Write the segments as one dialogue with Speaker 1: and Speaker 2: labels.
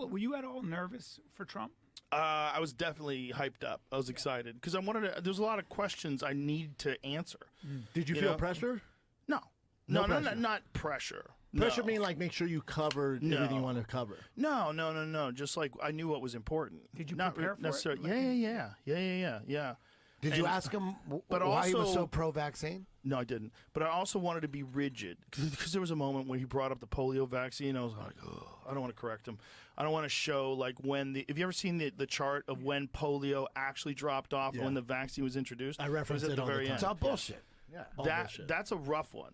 Speaker 1: Were you at all nervous for Trump?
Speaker 2: I was definitely hyped up. I was excited because I wanted to. There's a lot of questions I need to answer.
Speaker 3: Did you feel pressure?
Speaker 2: No, not pressure.
Speaker 3: Pressure
Speaker 2: No.
Speaker 3: mean like make sure you covered everything you want to cover.
Speaker 2: No. Just like I knew what was important.
Speaker 1: Did you
Speaker 2: not
Speaker 1: prepare for
Speaker 2: necessarily.
Speaker 1: it?
Speaker 2: Yeah.
Speaker 4: Did you ask him why he was so pro-vaccine?
Speaker 2: No, I didn't. But I also wanted to be rigid because there was a moment where he brought up the polio vaccine. I was like, oh, I don't want to correct him. I don't want to show like when have you ever seen the chart of when polio actually dropped off when the vaccine was introduced?
Speaker 3: I reference it all the time.
Speaker 4: It's all bullshit.
Speaker 3: Yeah,
Speaker 2: that's a rough one.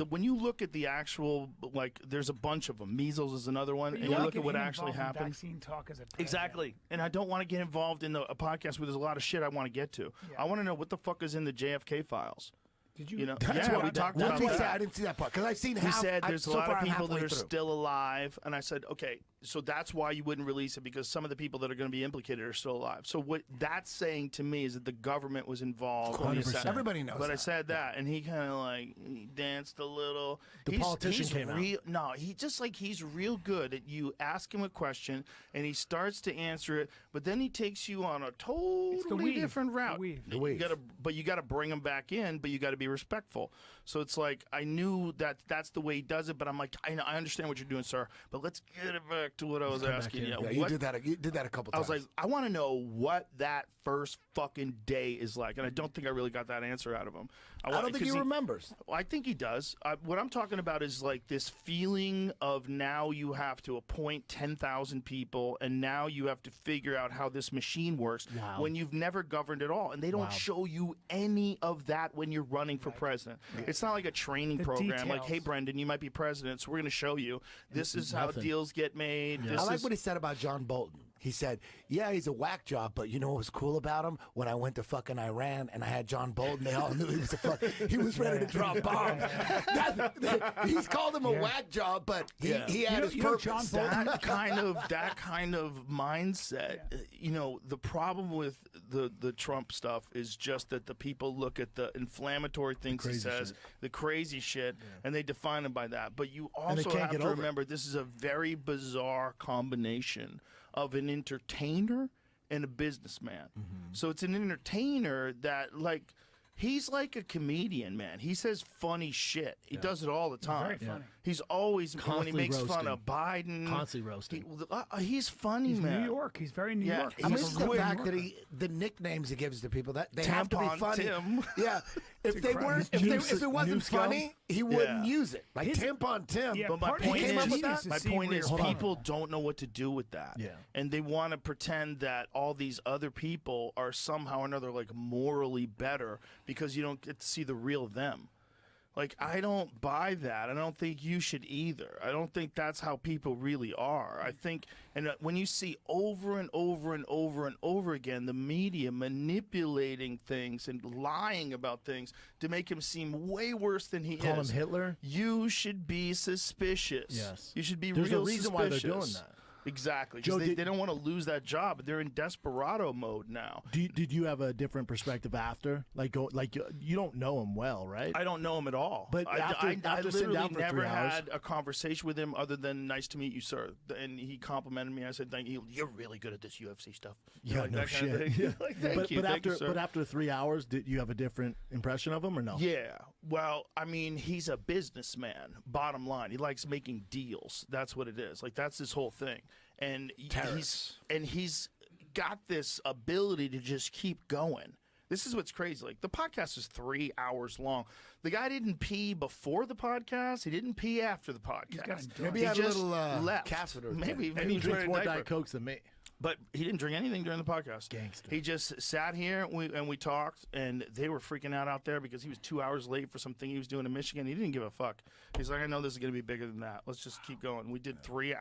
Speaker 2: When you look at the actual, like, there's a bunch of them. Measles is another one, and you look at what actually happened.
Speaker 1: Vaccine talk as a
Speaker 2: exactly, and I don't want to get involved in a podcast where there's a lot of shit I want to get to.
Speaker 1: Yeah.
Speaker 2: I want to know what the fuck is in the JFK files.
Speaker 1: Did you?
Speaker 2: You know,
Speaker 4: That's what
Speaker 2: we talked about
Speaker 4: that.
Speaker 2: that.
Speaker 4: I didn't see that part because I've seen.
Speaker 2: He said there's a lot of people that are
Speaker 4: through.
Speaker 2: still alive, and I said, okay, so that's why you wouldn't release it because some of the people that are going to be implicated are still alive. So what that's saying to me is that the government was involved.
Speaker 3: 100%.
Speaker 4: Everybody knows.
Speaker 2: But
Speaker 4: that.
Speaker 2: I said that, and he kind of he danced a little.
Speaker 3: The politician came out.
Speaker 2: No, he's real good at you ask him a question, and he starts to answer it, but then he takes you on a totally different route.
Speaker 1: The weave.
Speaker 2: You got to bring him back in, but you got to be respectful. So it's like I knew that's the way he does it, but I'm like I understand what you're doing, sir. But let's get it back to what I was asking you.
Speaker 4: Yeah, you did that. You did that a couple times.
Speaker 2: I was like, I want to know what that first fucking day is like, and I don't think I really got that answer out of him.
Speaker 4: I don't think he remembers.
Speaker 2: I think he does. What I'm talking about is like this feeling of now you have to appoint 10,000 people, and now you have to figure out how this machine works when you've never governed at all, and they don't show you any of that when you're running for president. It's not like a training program.
Speaker 1: Details.
Speaker 2: Like, hey, Brendan, you might be president, so we're going to show you. This is how deals get made.
Speaker 3: Yeah.
Speaker 4: I like what he said about John Bolton. He said, yeah, he's a whack job, but you know what was cool about him? When I went to fucking Iran and I had John Bolton, they all knew he was he was ready to drop bombs. He's called him a whack job, but he had his purpose.
Speaker 2: That kind of mindset. You know, the problem with the Trump stuff is just that the people look at the inflammatory things he says, the crazy shit, and they define him by that. But you also have to remember this is a very bizarre combination of an entertainer and a businessman. So it's an entertainer that, like, he's like a comedian, man. He says funny shit. He does it all the time.
Speaker 1: Very funny.
Speaker 2: He's always,
Speaker 3: Constantly
Speaker 2: when he makes
Speaker 3: roasting.
Speaker 2: fun of Biden.
Speaker 3: Constantly roasting.
Speaker 2: He's funny,
Speaker 1: He's
Speaker 2: man.
Speaker 1: New York. He's very New York.
Speaker 4: I mean,
Speaker 2: He's
Speaker 4: it's the
Speaker 2: quick.
Speaker 4: fact that the nicknames he gives to people that they have to be
Speaker 2: Tampon
Speaker 4: funny.
Speaker 2: Tim.
Speaker 4: Yeah, if they weren't, if it wasn't funny, he wouldn't use it. Like Tampon Tim.
Speaker 1: Yeah,
Speaker 2: But my
Speaker 1: part of
Speaker 2: point
Speaker 1: his
Speaker 4: came up with
Speaker 1: genius
Speaker 4: that?
Speaker 2: My
Speaker 1: seeing
Speaker 2: point
Speaker 1: where
Speaker 2: is
Speaker 1: you're from.
Speaker 2: people don't know what to do with that.
Speaker 3: Yeah.
Speaker 2: And they want to pretend that all these other people are somehow or another like morally better because you don't get to see the real them. Like, I don't buy that. I don't think you should either. I don't think that's how people really are. I think, and when you see over and over and over and over again the media manipulating things and lying about things to make him seem way worse than he
Speaker 3: Call
Speaker 2: is.
Speaker 3: him Hitler?
Speaker 2: You should be suspicious.
Speaker 3: Yes.
Speaker 2: You should be
Speaker 3: There's
Speaker 2: real
Speaker 3: a reason
Speaker 2: suspicious.
Speaker 3: why they're doing that.
Speaker 2: Exactly.
Speaker 3: Joe,
Speaker 2: Because they don't want to lose that job. They're in desperado mode now.
Speaker 3: Did you have a different perspective after? You don't know him well, right?
Speaker 2: I don't know him at all.
Speaker 3: But
Speaker 2: I
Speaker 3: after sitting
Speaker 2: literally
Speaker 3: down for
Speaker 2: never
Speaker 3: 3 hours-
Speaker 2: had a conversation with him other than "nice to meet you, sir." And he complimented me. I said, "Thank you. You're really good at this UFC stuff."
Speaker 3: Yeah,
Speaker 2: like
Speaker 3: no
Speaker 2: that kind of
Speaker 3: shit.
Speaker 2: thing.
Speaker 3: Yeah.
Speaker 2: Like, thank you, sir.
Speaker 3: But after 3 hours, did you have a different impression of him or no?
Speaker 2: Yeah. Well, I mean, he's a businessman. Bottom line, he likes making deals. That's what it is. Like, that's his whole thing. And he's got this ability to just keep going. This is what's crazy. Like, the podcast is 3 hours long. The guy didn't pee before the podcast. He didn't pee after the podcast.
Speaker 4: Maybe he had a
Speaker 2: just
Speaker 4: little
Speaker 2: left.
Speaker 4: catheter.
Speaker 2: Maybe
Speaker 3: And he
Speaker 2: he was
Speaker 3: drinks
Speaker 2: wearing a
Speaker 3: more
Speaker 2: diaper.
Speaker 3: Diet Cokes than me.
Speaker 2: But he didn't drink anything during the podcast.
Speaker 3: Gangster.
Speaker 2: He just sat here and we talked, and they were freaking out there because he was 2 hours late for something he was doing in Michigan. He didn't give a fuck. He's like, I know this is going to be bigger than that. Let's just keep going. We did 3 hours.